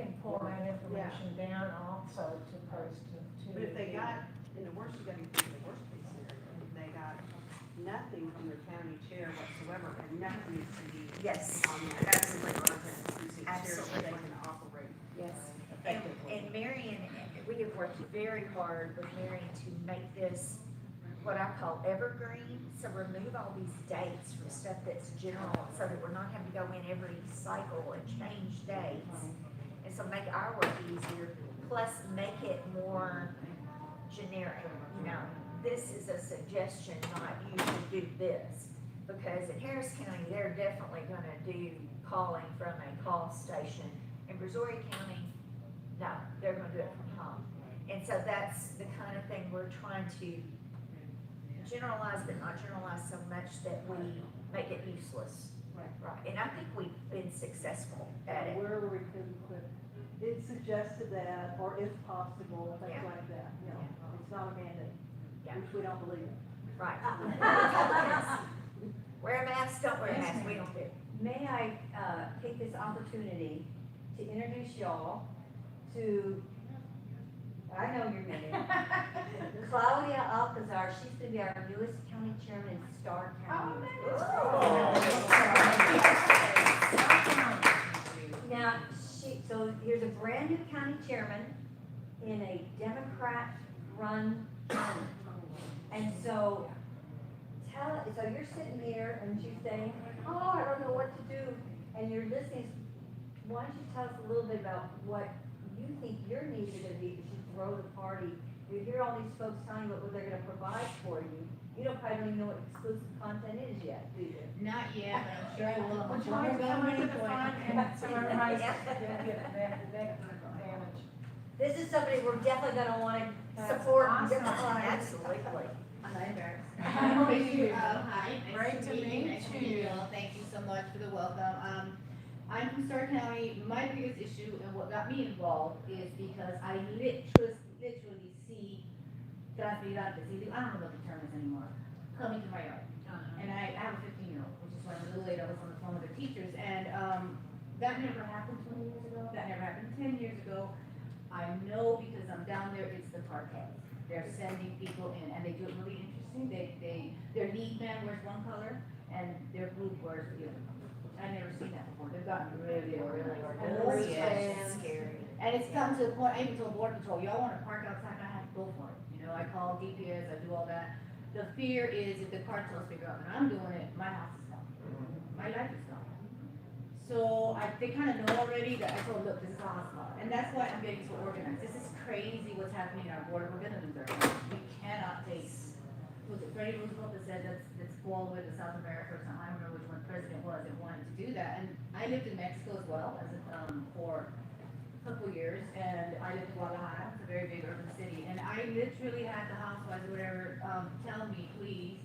can pull that information down also to post to. But if they got, in the worst, you gotta think of the worst case scenario, if they got nothing from their county chair whatsoever, and nothing needs to be Yes, on that. absolutely. Precinct chair, so they can operate Yes. effectively. And Marion, we have worked very hard with Marion to make this what I call evergreen. So remove all these dates from stuff that's general, so that we're not having to go in every cycle and change dates. And so make our work easier, plus make it more generic, you know. This is a suggestion, not you should do this. Because in Harris County, they're definitely gonna do calling from a call station. In Brazoria County, no, they're gonna do it from home. And so that's the kind of thing we're trying to generalize, but not generalize so much that we make it useless. Right. Right, and I think we've been successful at it. Where we could put, it suggested that, or if possible, things Yeah. like that, you know, it's not a mandate, Yeah. which we don't believe in. Right. Wear a mask, don't wear a mask, we don't do. May I, take this opportunity to introduce y'all to, I know your name, Claudia Alcazar. She's gonna be our newest county chairman in Starr County. Now, so here's a brand new county chairman in a Democrat-run county. And so, so you're sitting there and she's saying, oh, I don't know what to do. And you're listening, why don't you tell us a little bit about what you think your needs are gonna be as you grow the party? You hear all these folks telling you what they're gonna provide for you. You probably don't even know what exclusive content is yet, do you? Not yet, but I'm sure I will. Would you like to come into the front and so everybody's gonna get that advantage? This is somebody we're definitely gonna wanna support and get Awesome. behind. Absolutely. I'm not embarrassed. How are you? Hi, Great nice to to meet you. meet Nice to meet you. you all. Thank you so much for the welcome. I'm from Starr County. My biggest issue and what got me involved is because I literally see transmigrantes, I don't know what the term is anymore, coming to my yard. And I have a 15-year-old, which is why I'm a little late. I was on the phone with the teachers, and that never happened 20 years ago. That never happened 10 years ago. I know because I'm down there, it's the cartels. They're sending people in, and they do it really interesting. Their lead man wears one color, and their group wears the other. I've never seen that before. They've gotten really organized. Oh, Yes. yes, it's scary. And it's come to the point, I even told Border Patrol, y'all wanna park outside, I have to go for it. You know, I call DPS, I do all that. The fear is if the cartels figure out that I'm doing it, my house is gone. My life is gone. So they kinda know already that I told, look, this is a hotspot. And that's why I'm getting so organized. This is crazy what's happening in our border. We're gonna lose our lives. We cannot take, was it Freddie Roosevelt that said let's go all the way to South America or something? I don't remember which one president was that wanted to do that. And I lived in Mexico as well as for couple years, and I lived in Guadalajara, it's a very big urban city, and I literally had the housewives or whatever, tell me, please,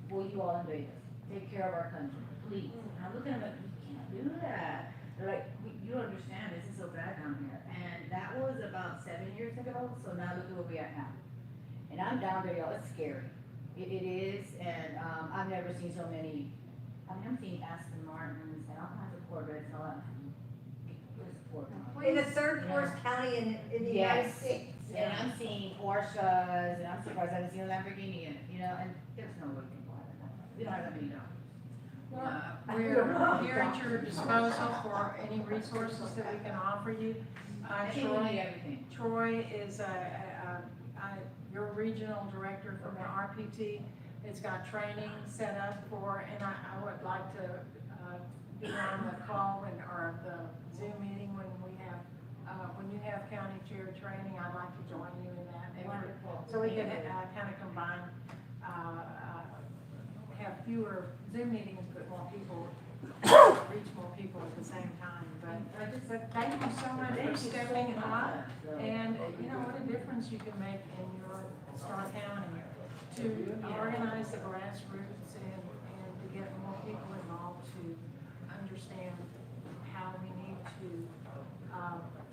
will you all invade us? Take care of our country, please. And I'm looking at them like, we can't do that. They're like, you don't understand, this is so bad down here. And that was about 7 years ago, so now look at where we at now. And I'm down there, y'all, it's scary. It is, and, I've never seen so many, I'm seeing Aston Martins and all kinds of Corvettes, and all that. In the third worst county in the United Yes. States. And I'm seeing Porsches, and I'm surprised I haven't seen a Lamborghini in it, you know, and there's no way we can buy that. We don't have that many dollars. We're here at your disposal for any resources that we can offer you. I think we need everything. Troy is your regional director from the RPT. It's got training set up for, and I would like to be on the call or the Zoom meeting when you have county chair training. I'd like to join you in that effort. Wonderful. So we can kind of combine, have fewer Zoom meetings, but more people, reach more people at the same time. But thank you so much for stepping up, and you know what a difference you can make in your Starr County to organize the grassroots and to get more people involved to understand how we need to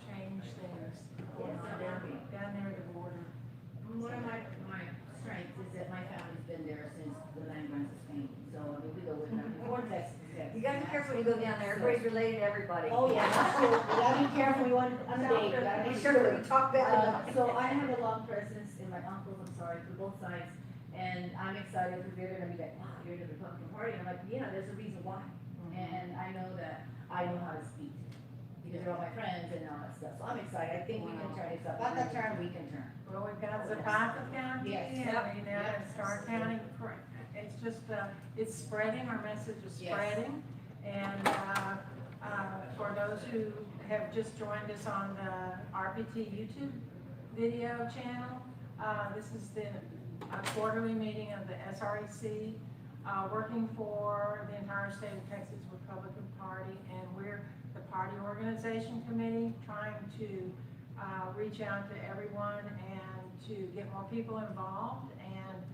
change things down there at the border. One of my strengths is that my family's been there since the land grants of Spain, so I mean, we go with them. Before Texas. You gotta be careful when you go down there, everybody's related to everybody. Oh, yeah, that's true. You gotta be careful when you want on a date, you gotta Be make sure sure. that we talk about it. So I have a long presence in my uncles, I'm sorry, for both sides, and I'm excited because they're gonna be like, wow, you're the Republican Party, and I'm like, yeah, there's a reason why. And I know that I know how to speak, because they're all my friends and all that stuff, so I'm excited, I think we can turn this up, about that turn, we can turn. Well, we've got Zapata County, Yes. and we now have Starr County. It's just, it's spreading, our message is Yes. spreading. And, for those who have just joined us on the RPT YouTube video channel, this is the quarterly meeting of the SREC, working for the entire state of Texas Republican Party. And we're the party organization committee trying to reach out to everyone and to get more people involved and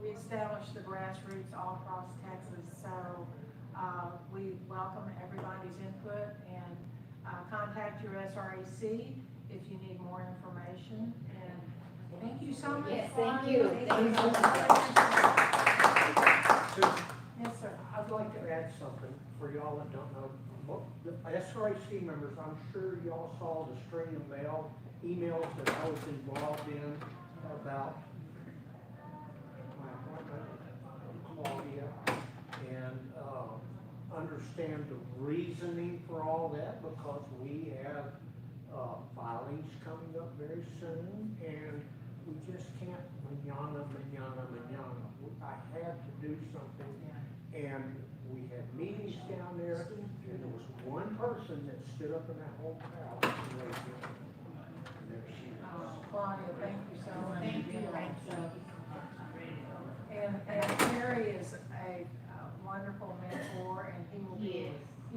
reestablish the grassroots all across Texas. So we welcome everybody's input and contact your SREC if you need more information. And thank you so much. Yes, Bonnie. thank you. Thank you so much. Yes, sir. I'd like to add something for y'all that don't know. The SRAC members, I'm sure y'all saw the string of emails that I was involved in about my appointment with Claudia, and understand the reasoning for all that, because we have filings coming up very soon, and we just can't manana. I had to do something, and we had meetings down there, and there was one person that stood up in that whole crowd and raised their hand. And there she was. Claudia, thank you so much. Thank you. And Terry is a wonderful mentor, and he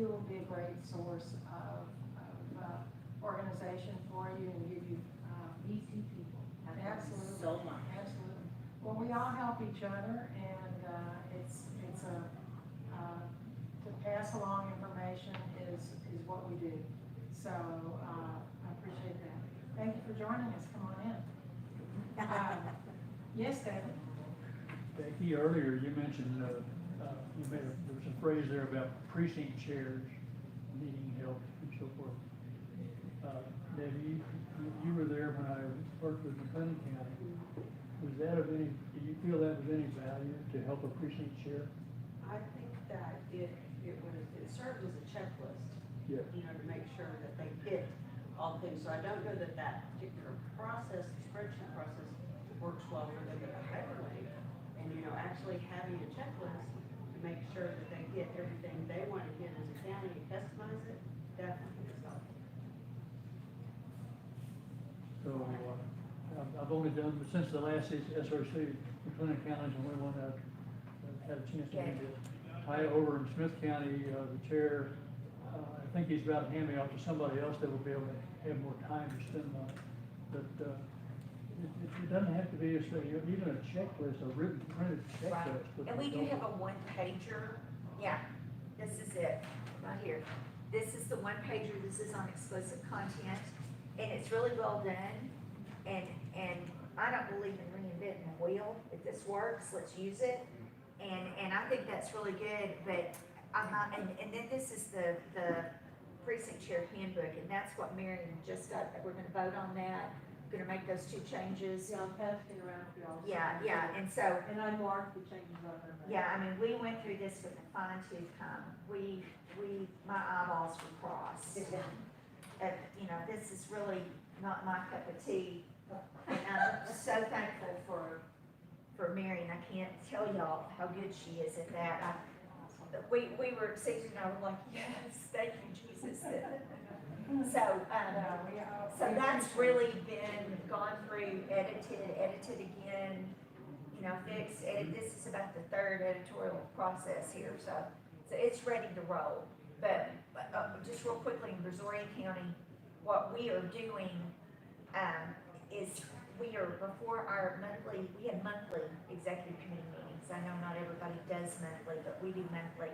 will be a great source of organization for you and give you, These two people have done absolutely. so much. Absolutely. Well, we all help each other, and it's to pass along information is what we do. So I appreciate that. Thank you for joining us. Come on in. Yes, David? Becky, earlier you mentioned, there was a phrase there about precinct chairs needing help and so forth. Debbie, you were there when I worked with McLennan County. Was that of any, do you feel that was any value to help a precinct chair? I think that it served as a checklist. Yeah. You know, to make sure that they hit all things. So I don't know that particular process, the spreadsheet process, works well for them at a higher rate. And, you know, actually having a checklist to make sure that they hit everything they want to hit as a county and customize it, definitely is helpful. So, I've only done, since the last SRC, McLennan County is the only one that I've had a chance to do this. I, over in Smith County, the chair, I think he's about to hand me off to somebody else that will be able to have more time to spend on it. But, it doesn't have to be even a checklist, a written printed checklist. but And we do have a one pager, yeah, this is it, right here. This is the one pager, this is on exclusive content, and it's really well done. And I don't believe in reinventing the wheel. If this works, let's use it. And I think that's really good, but I'm not, and then this is the precinct chair handbook, and that's what Marion just got, we're gonna vote on that. Gonna make those two changes. Yeah, I'm passing it around for y'all. Yeah, and so, And I marked the changes on there. yeah, I mean, we went through this with a fine tooth comb. My eyeballs were crossed. You know, this is really not my cup of tea. And I'm so thankful for Marion. I can't tell y'all how good she is at that. We were, Caesar and I were like, yes, thank you, Jesus. So that's really been gone through, edited again, you know, fixed, this is about the third editorial process here, so it's ready to roll. But just real quickly, in Brazoria County, what we are doing, is we are, before our monthly, we have monthly executive committee meetings. I know not everybody does monthly, but we do monthly.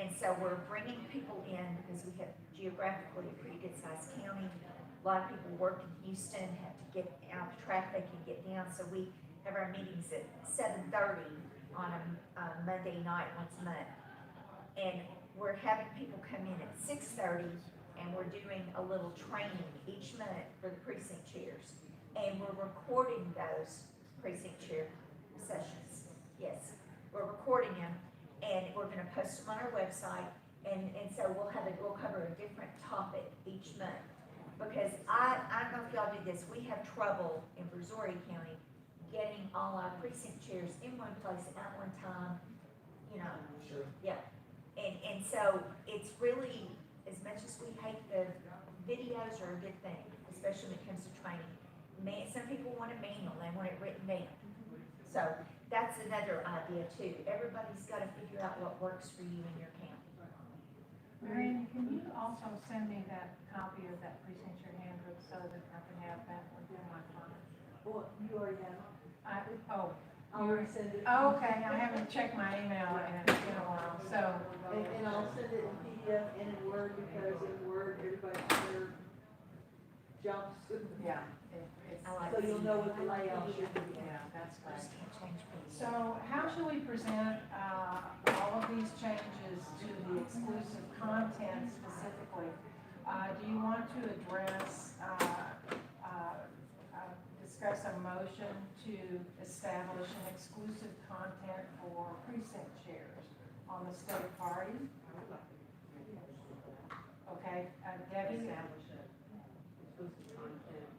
And so we're bringing people in because we have geographically a pretty good sized county. A lot of people work in Houston, have to get out of traffic and get down. So we have our meetings at 7:30 on a Monday night once a month. And we're having people come in at 6:30, and we're doing a little training each month for the precinct chairs. And we're recording those precinct chair sessions. Yes, we're recording them, and we're gonna post them on our website. And so we'll cover a different topic each month. Because I don't know if y'all do this, we have trouble in Brazoria County getting all our precinct chairs in one place at one time, you know. Sure. Yeah, and so it's really, as much as we hate the videos are a good thing, especially when it comes to training. Some people want a manual, they want it written down. So that's another idea too. Everybody's gotta figure out what works for you in your county. Marion, can you also send me that copy of that precinct chair handbook so that I can have that within my file? Well, you already have, Oh, I'll resend it. okay, I haven't checked my email in a while, so, And I'll send it in PDF and in Word, because in Word, everybody their jumps. yeah. I like So you'll know what the layout should be. Yeah, that's I great. just can't change things. So how should we present, all of these changes to the exclusive content specifically? Do you want to address, discuss a motion to establish an exclusive content for precinct chairs on the state party? Okay, Debbie? Establish it, exclusive content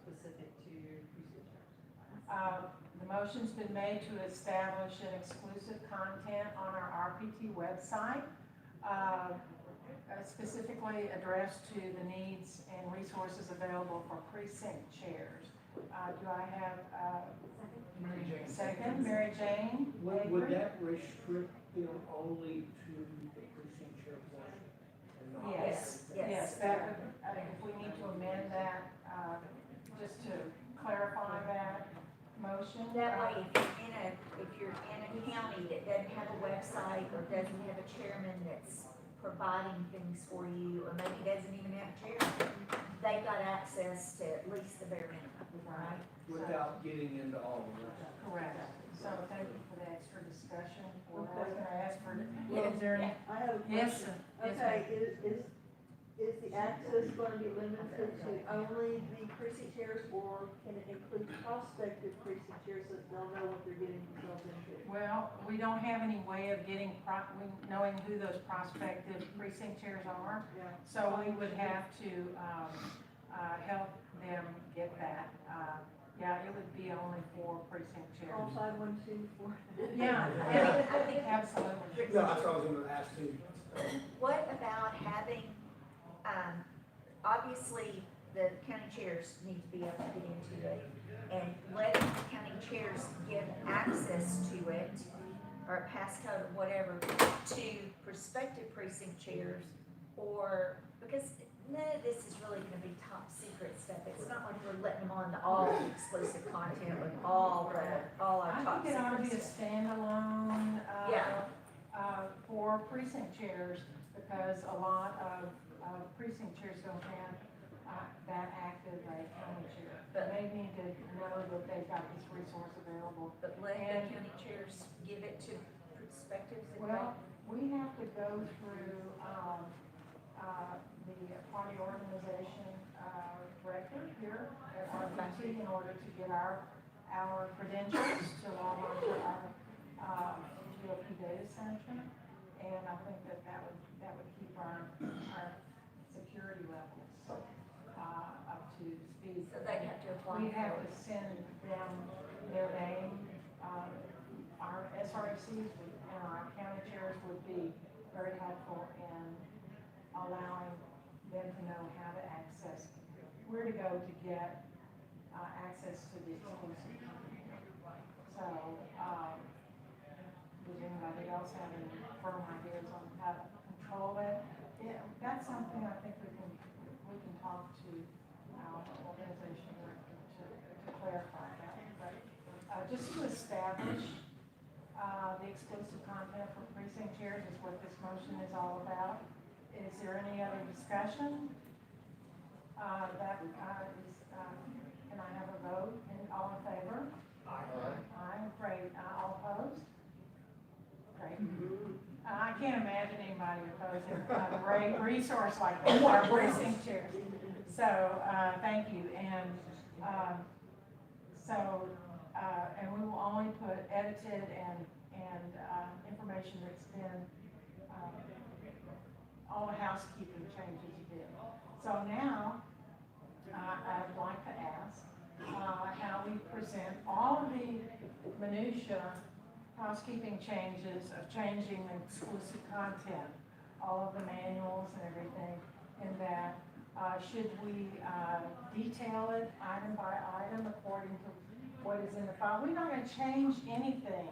specific to precinct chairs. The motion's been made to establish an exclusive content on our RPT website, specifically addressed to the needs and resources available for precinct chairs. Do I have, Mary Jane. second, Mary Jane? Would that restrict them only to the precinct chair portion? and not- Yes, Yes. yes, that would, if we need to amend that, just to clarify that motion. That way, if you're in a county that doesn't have a website or doesn't have a chairman that's providing things for you, or maybe doesn't even have a chairman, they've got access to at least the bare minimum, right? Without getting into all of that. Correct. So thank you for the extra discussion. Well, I was Okay. gonna ask for, Yeah. is there any? I have a Yes, question. sir. Yes, Okay, is the access going to be limited to only the precinct chairs, or can it include prospective precinct chairs so that they'll know what they're getting themselves into? Well, we don't have any way of getting, knowing who those prospective precinct chairs are. Yeah. So we would have to, help them get that. Yeah, it would be only for precinct All chairs. 5, 1, 2, 4. Yeah, absolutely. No, that's what I was gonna ask too. What about having, obviously, the county chairs need to be able to get into it, and letting the county chairs give access to it, or a passcode or whatever, to prospective precinct chairs, or, because none of this is really gonna be top secret stuff. It's not like we're letting them on to all the exclusive content with all our I top think it ought to be a secret stuff. standalone, Yeah. for precinct chairs, because a lot of precinct chairs don't have, that active a county chair. But- They need to know that they've got this resource available. But let And- the county chairs give it to prospectives and Well, we have to go through, the party organization, director here at RPT in order to get our credentials to log on to our, GOP data center. And I think that would keep our security levels, up to speed. So they have to apply We have for to it. send them their name, our SRCs and our county chairs would be very helpful in allowing them to know how to access, where to go to get, access to the exclusive content. So, does anybody else have any firm ideas on how to control it? Yeah, that's something I think we can talk to our organization director to clarify that. But, just to establish, the exclusive content for precinct chairs is what this motion is all about. Is there any other discussion? Can I have a vote? And all in favor? Aye. Aye, great. All opposed? Great. I can't imagine anybody opposing a great resource like this, our precinct chairs. So, thank you, and, and we will only put edited and information that's been, all the housekeeping changes you did. So now, I'd like to ask, how we present all of the minutia housekeeping changes of changing the exclusive content, all of the manuals and everything, and that, should we, detail it item by item according to what is in the file? We're not gonna change anything,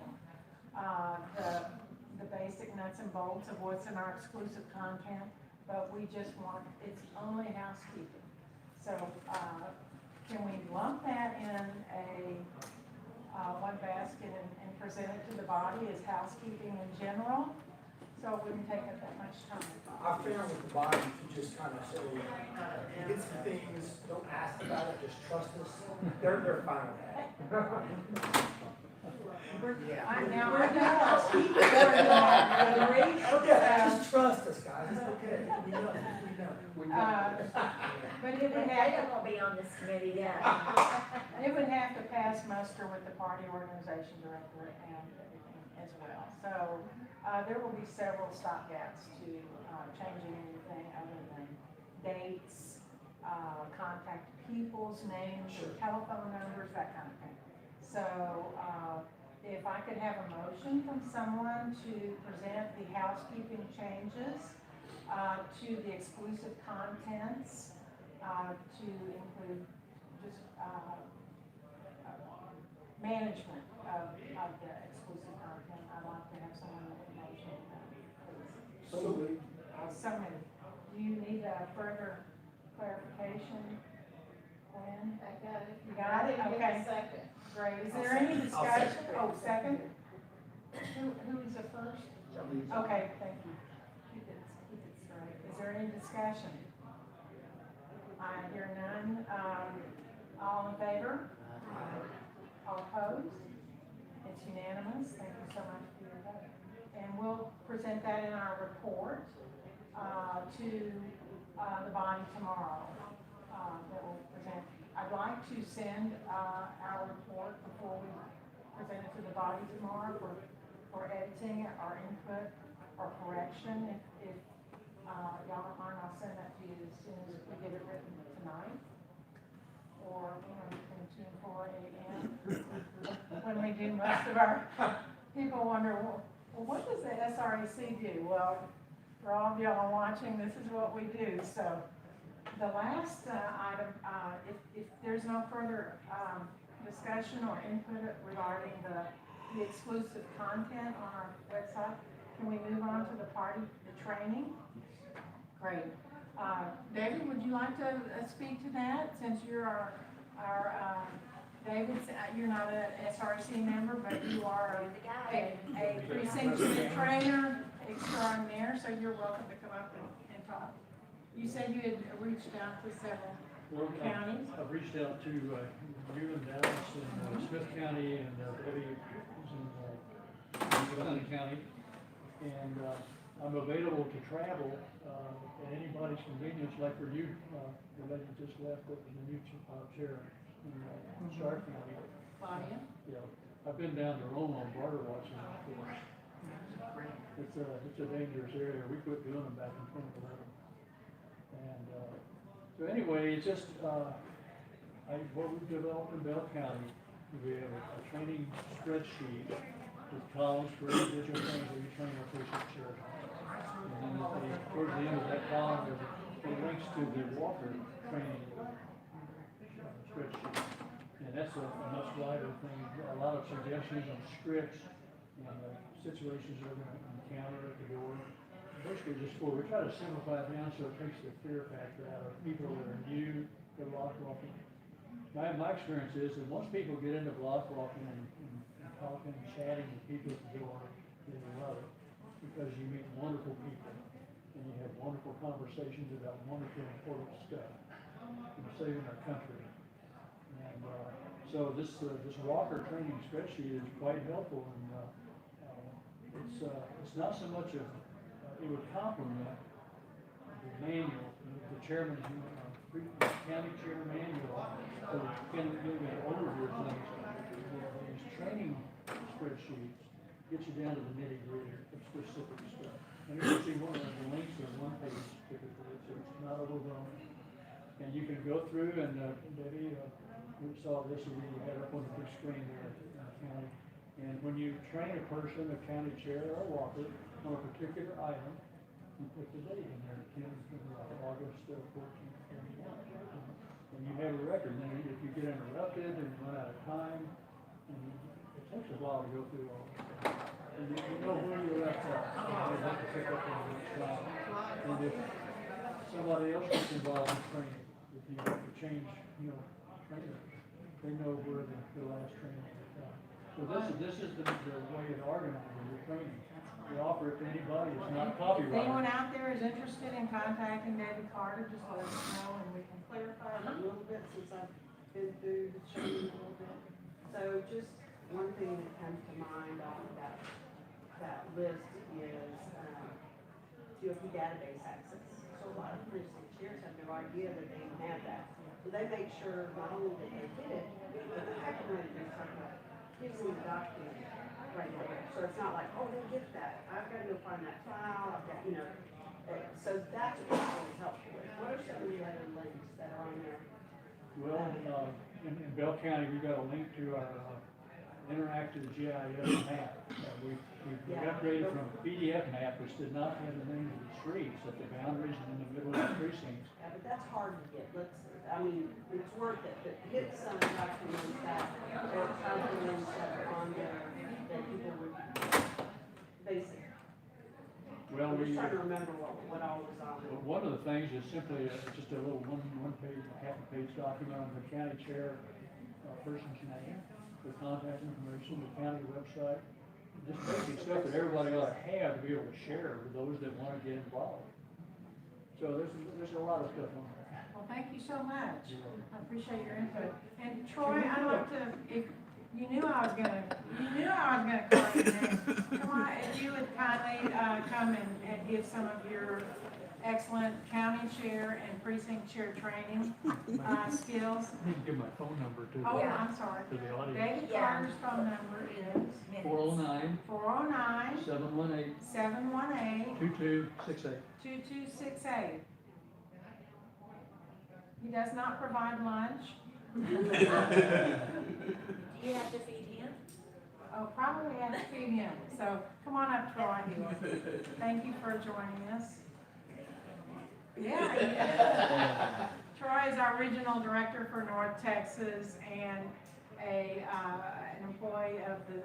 the basic nuts and bolts of what's in our exclusive content, but we just want, it's only housekeeping. So, can we lump that in a, one basket and present it to the body as housekeeping in general? So it wouldn't take up that much time. I found with the body to just kind of say, get some things, don't ask about it, just trust us. They're fine with that. Now, I know housekeeping better than that. Okay, just trust us, guys, it's okay, we know, we know. But it would They have, don't be on this committee, yeah. it would have to pass muster with the party organization director and everything as well. So, there will be several stopgaps to, changing anything other than dates, contact people's names, or telephone numbers, that kind of thing. So, if I could have a motion from someone to present the housekeeping changes, to the exclusive contents, to include just, management of the exclusive content, I'd like to have someone with a motion, please. So many. Do you need a further clarification, Gwen? I got it. You got it? Okay. Second. Great. Is there any discussion? Oh, second? Who is the first? Okay, thank you. Keep it straight. Is there any discussion? I hear none. All in favor? All opposed? It's unanimous. Thank you so much for your vote. And we'll present that in our report, to, the body tomorrow, that we'll present. I'd like to send, our report before we present it to the body tomorrow for editing or input or correction. If y'all don't mind, I'll send that to you as soon as we get it written tonight. Or, between 2 and 4 a.m. when we do most of our, people wonder, well, what does the SRAC do? Well, for all of y'all watching, this is what we do. So the last item, if there's no further discussion or input regarding the exclusive content on our website, can we move on to the training? Great. David, would you like to speak to that, since you're our David, you're not an SRC member, but you are a precinct trainer extraordinaire, so you're welcome to come up and talk. You said you had reached out to several counties? I've reached out to, you and Dallas and Smith County and Debbie in Clinton County. And, I'm available to travel, at anybody's convenience, like for you, the lady just left, that was the new chair in Stark County. Claudia? Yeah, I've been down to Rome on border watching before. It's a dangerous area. We quit doing them back in 2011. And, so anyway, it's just, what we've developed in Bell County, we have a training spreadsheet with columns for individual things that we train our precinct sheriff. And then towards the end of that column, it links to the Walker training spreadsheet. And that's a much lighter thing, a lot of suggestions on scripts and situations they're going to encounter at the door. Basically just we try to simplify it down so it takes the fear factor out of people that are new to block walking. My experience is that once people get into block walking and talking and chatting with people at the door, they love it, because you meet wonderful people and you have wonderful conversations about wonderful important stuff and saving our country. And so this Walker training spreadsheet is quite helpful in it's not so much a, it would complement the manual, the chairman's, county chair manual, so you can give an overview of things. These training spreadsheets get you down to the nitty gritty of specific stuff. And you can see one of the links are one page typically, so it's not overwhelming. And you can go through and, Debbie, we saw this, we had up on the big screen there in the county. And when you train a person, a county chair or a walker, on a particular item, you put the date in there, August 14th, 21. And you have a record, then if you get interrupted and run out of time, and it takes a while to go through all this stuff. And you know where you're at, you have to pick up on the next slide. And if somebody else gets involved in training, if you have to change, trainers, they know where the last training is done. So this is the way of organizing your training. We offer it to anybody, it's not If copyrighted. anyone out there is interested in contacting David Carter, just let us know and we can Clarify a little bit since I've been through the training a little bit. So just one thing that comes to mind on that list is, GOP database access. So a lot of precinct chairs have no idea that they even have that. So they make sure not only that they get it, but the hacker really does something like, gives them the document right there. So it's not like, oh, they get that, I've got to go find that file, I've got, so that's what it's really helpful with. What are some of the other links that are on there? Well, in Bell County, we've got a link to our interactive GIS map. We upgraded from a PDF map, which did not have the names of the streets at the boundaries and in the middle of the precincts. Yeah, but that's hard to get. It's worth it, but hit some documents that, or documents that are on there that people would, basic. Well, I'm just we, trying to remember what all was on there. one of the things is simply just a little one page, half a page document on the county chair person's name, the contact information, the county website, just basic stuff that everybody ought to have to be able to share with those that want to get involved. So there's a lot of stuff on there. Well, thank you so much. I appreciate your input. And Troy, I'd like to, if you knew I was gonna call you name, come on, if you would kindly, come and give some of your excellent county chair and precinct chair training, skills. I need to give my phone number to Oh, the, Yeah. I'm sorry. to the audience. David Yeah. Carter's phone number is 409 409 718 718 2268. 2268. He does not provide lunch. Do you have to feed him? Oh, probably have to feed him. So come on up, Troy. Thank you for joining us. Yeah. Troy is our regional director for North Texas and an employee of the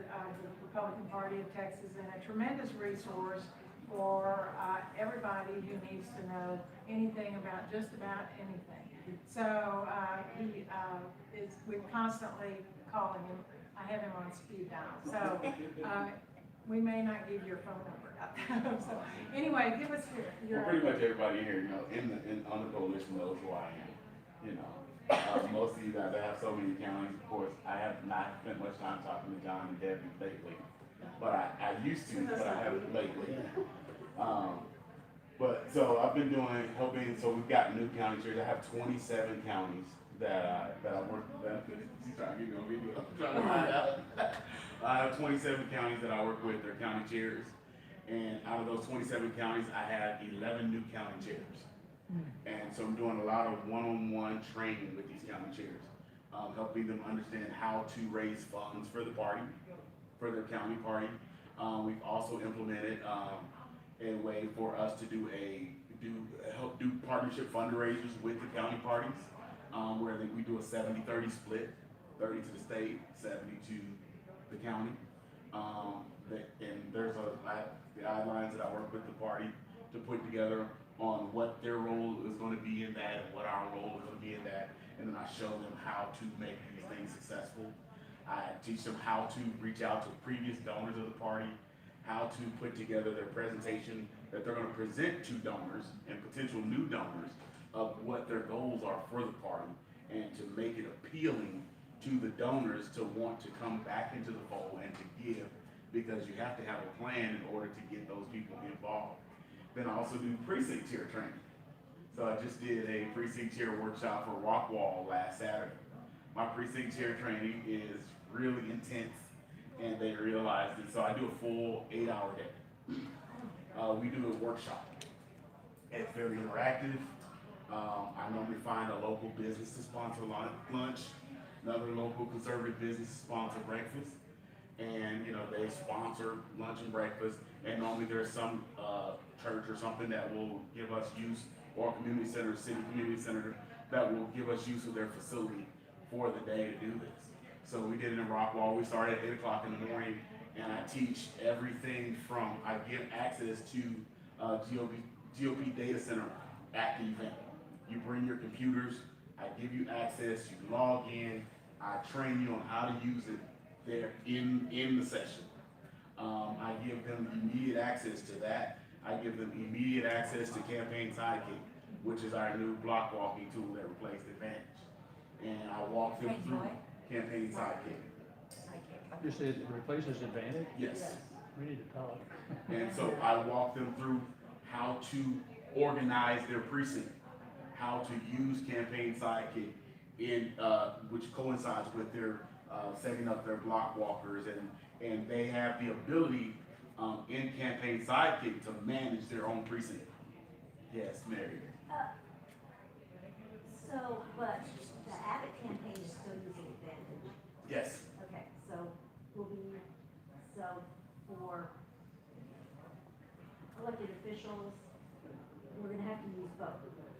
Republican Party of Texas and a tremendous resource for everybody who needs to know anything about just about anything. So we're constantly calling him. I have him on speed dial. So we may not give your phone number out. So anyway, give us your. Well, pretty much everybody here, on the coalition knows who I am, most of you guys, I have so many counties, of course, I have not spent much time talking to John and Debbie lately, but I used to, but I haven't lately. But, so I've been helping, so we've got new county chairs, I have 27 counties that I work with. She's trying to get me on video, I'm trying to hide out. I have 27 counties that I work with, they're county chairs. And out of those 27 counties, I have 11 new county chairs. And so I'm doing a lot of one-on-one training with these county chairs, helping them understand how to raise funds for the party, for their county party. We've also implemented a way for us to help do partnership fundraisers with the county parties, where we do a 70-30 split, 30 to the state, 70 to the county. And there's guidelines that I work with the party to put together on what their role is going to be in that and what our role is going to be in that. And then I show them how to make these things successful. I teach them how to reach out to previous donors of the party, how to put together their presentation that they're going to present to donors and potential new donors of what their goals are for the party, and to make it appealing to the donors to want to come back into the fold and to give because you have to have a plan in order to get those people involved. Then I also do precinct chair training. So I just did a precinct chair workshop for Rockwall last Saturday. My precinct chair training is really intense, and they realized it, so I do a full 8-hour day. We do a workshop. It's very interactive. I normally find a local business to sponsor lunch, another local conservative business to sponsor breakfast, and they sponsor lunch and breakfast. And normally there's some church or something that will give us use, or community center, city community center, that will give us use of their facility for the day to do this. So we did it in Rockwall. We started at 8 o'clock in the morning, and I teach everything from, I give access to GOP data center at the event. You bring your computers, I give you access, you log in, I train you on how to use it there in the session. I give them immediate access to that. I give them immediate access to Campaign Sidekick, which is our new block walking tool that replaced Advantage. And I walk them through Campaign Sidekick. You said it replaces Advantage? Yes. We need to talk. And so I walk them through how to organize their precinct, how to use Campaign Sidekick in which coincides with their setting up their block walkers, and they have the ability in Campaign Sidekick to manage their own precinct. Yes, Mary. So, but the Abbott campaign is still using Advantage. Yes. Okay, so for elected officials, we're gonna have to use both.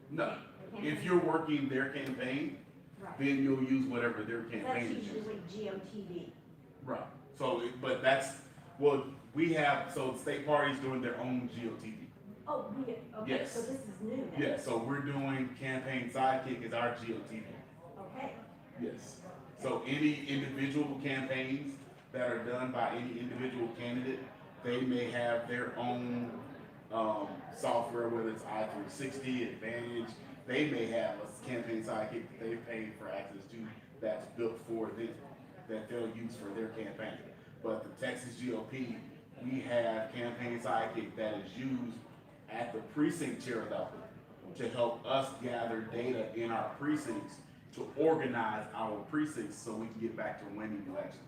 No. The If you're working their campaign, Right. then you'll use whatever their That's campaign is. usually GOTV. Right. So, but that's, well, we have, so state parties doing their own GOTV. Oh, okay, Yes. so this is new then? Yeah, so we're doing Campaign Sidekick as our GOTV. Okay, Yes. So any individual campaigns that are done by any individual candidate, they may have their own software, whether it's I-360, Advantage. They may have a Campaign Sidekick that they pay for access to that's built for them, that they'll use for their campaign. But the Texas GOP, we have Campaign Sidekick that is used at the precinct chair level to help us gather data in our precincts to organize our precincts so we can get back to winning elections.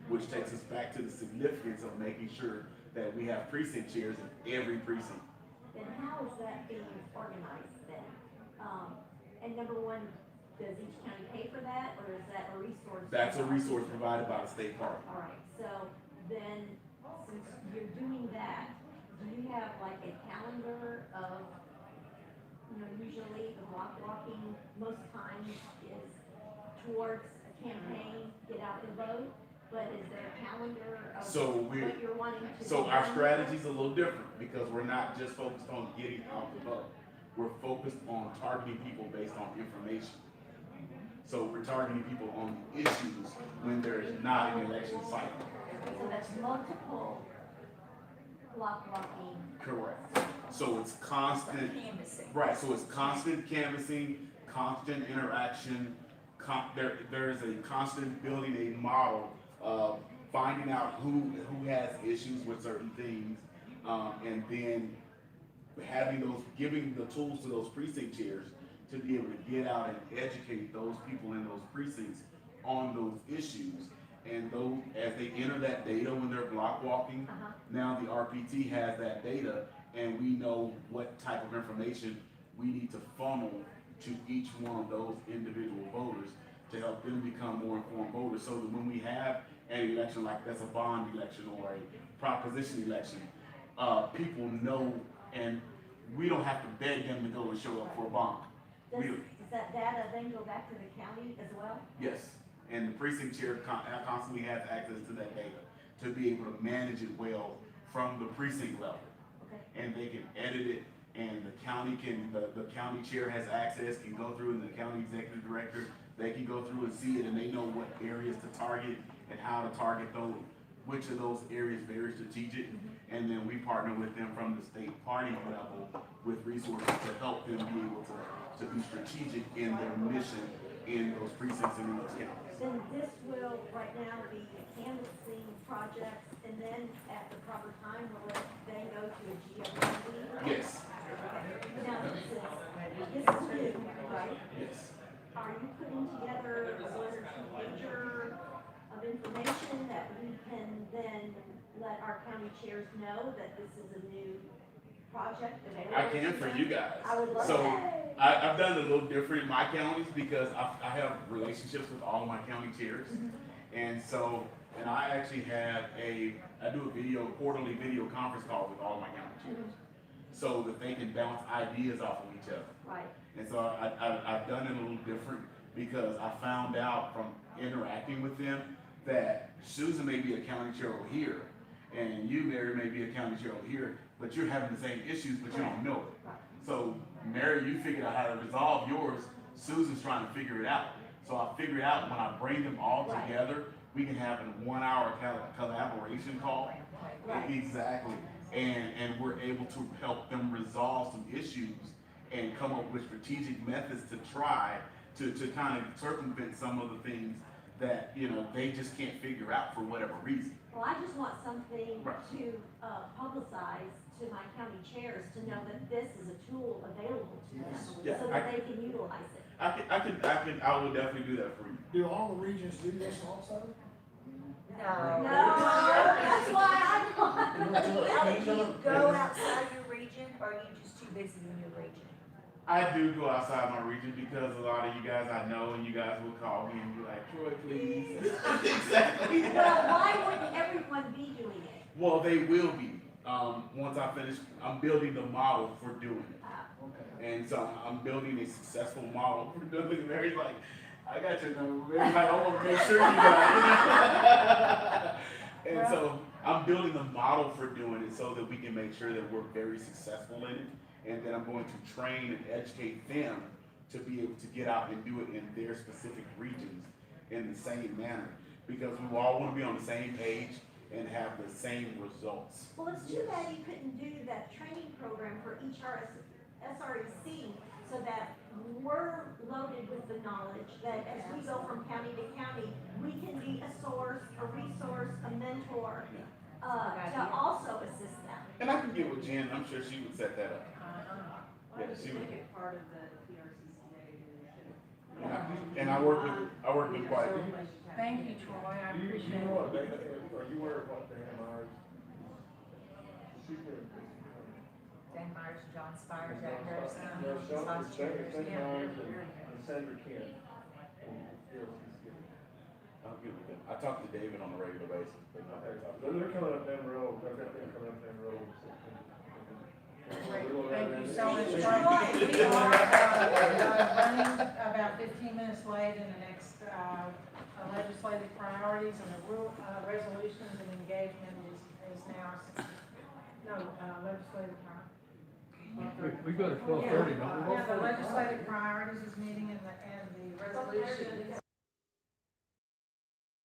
Which takes us back to the significance of making sure that we have precinct chairs in every precinct. then how is that being organized then? And number one, does each county pay for that, or is that a resource? That's a resource provided by the state party. All right, so then, since you're doing that, do you have like a calendar of, usually the block walking most times is towards a campaign, get out and vote, but is there a calendar of So what you're wanting to do? So our strategy's a little different because we're not just focused on getting out the vote. We're focused on targeting people based on information. So we're targeting people on issues when there is not an election cycle. So that's multiple block walking. Correct. So it's constant, Canvassing. right, so it's constant canvassing, constant interaction, there is a constant building a model of finding out who has issues with certain things, and then giving the tools to those precinct chairs to be able to get out and educate those people in those precincts on those issues. And those, as they enter that data when they're block walking, now the RPT has that data, and we know what type of information we need to funnel to each one of those individual voters to help them become more informed voters, so that when we have an election like that's a bond election or a proposition election, people know, and we don't have to beg them to go and show up for a bond. Does that data then go back to the county as well? Yes, and the precinct chair constantly has access to that data to be able to manage it well from the precinct level. Okay. And they can edit it, and the county the county chair has access, can go through, and the county executive director, they can go through and see it, and they know what areas to target and how to target those, which of those areas very strategic. And then we partner with them from the state party level with resources to help them be able to be strategic in their mission in those precincts and in those counties. Then this will right now be canvassing projects, and then at the proper time, will it then go to a GOP? Yes, Okay. Now, this is new, right? yes. Are you putting together a one or two pager of information that we can then let our county chairs know that this is a new project available? I can for you guys. I would love So that. I've done it a little different in my counties because I have relationships with all of my county chairs. And so, and I actually have I do a quarterly video conference call with all of my county chairs. So that they can bounce ideas off of each other. Right, And so I've done it a little different because I found out from interacting with them that Susan may be a county chair over here, and you, Mary, may be a county chair over here, but you're having the same issues, but you don't know it. right. So, Mary, you figured out how to resolve yours, Susan's trying to figure it out. So I figured out when I bring them all Right. together, we can have a 1 hour collaboration call. Right. Exactly. And we're able to help them resolve some issues and come up with strategic methods to try to kind of circumvent some of the things that, you know, they just can't figure out for whatever reason. Well, I just want something Right. to publicize to my county chairs to know that this is a tool available to them, Yeah, so that they can utilize it. I will definitely do that for you. Do all the regions do this also? No. No, that's why I Do you go outside your region, or are you just too busy in your region? I do go outside my region because a lot of you guys I know, and you guys will call me and be like, Troy, please. Exactly. Well, why wouldn't everyone be doing it? Well, they will be. Once I finish, I'm building the model for doing it. Okay. And so I'm building a successful model for doing it. Mary's like, I got your number, Mary's like, I want to make sure you got it. And so I'm building the model for doing it so that we can make sure that we're very successful in it. And then I'm going to train and educate them to be able to get out and do it in their specific regions in the same manner. Because we all want to be on the same page and have the same results. Well, it's too bad you couldn't do that training program for each SREC, so that we're loaded with the knowledge that as we go from county to county, we can be a source, a resource, a mentor, to also assist them. And I can get with Jen, I'm sure she would set that up. Yeah, she would. Part of the PRCCA leadership. And I work with quite a few. Thank you, Troy, I You appreciate know it. what, are you aware of what Dan Myers? Dan Myers, John Spires, that Harrison, No, Sauce Chairs, Dan yeah. Myers and Sandra Kent. I'll get with them. I talk to David on a regular basis. But not that often. They're coming up down the road, they've got them coming up down the road. Thank you so much, Troy. We are running about 15 minutes late in the next legislative priorities, and the rule, resolutions and engagement is now, legislative priorities. We go to 12:30, don't we? Yeah, the legislative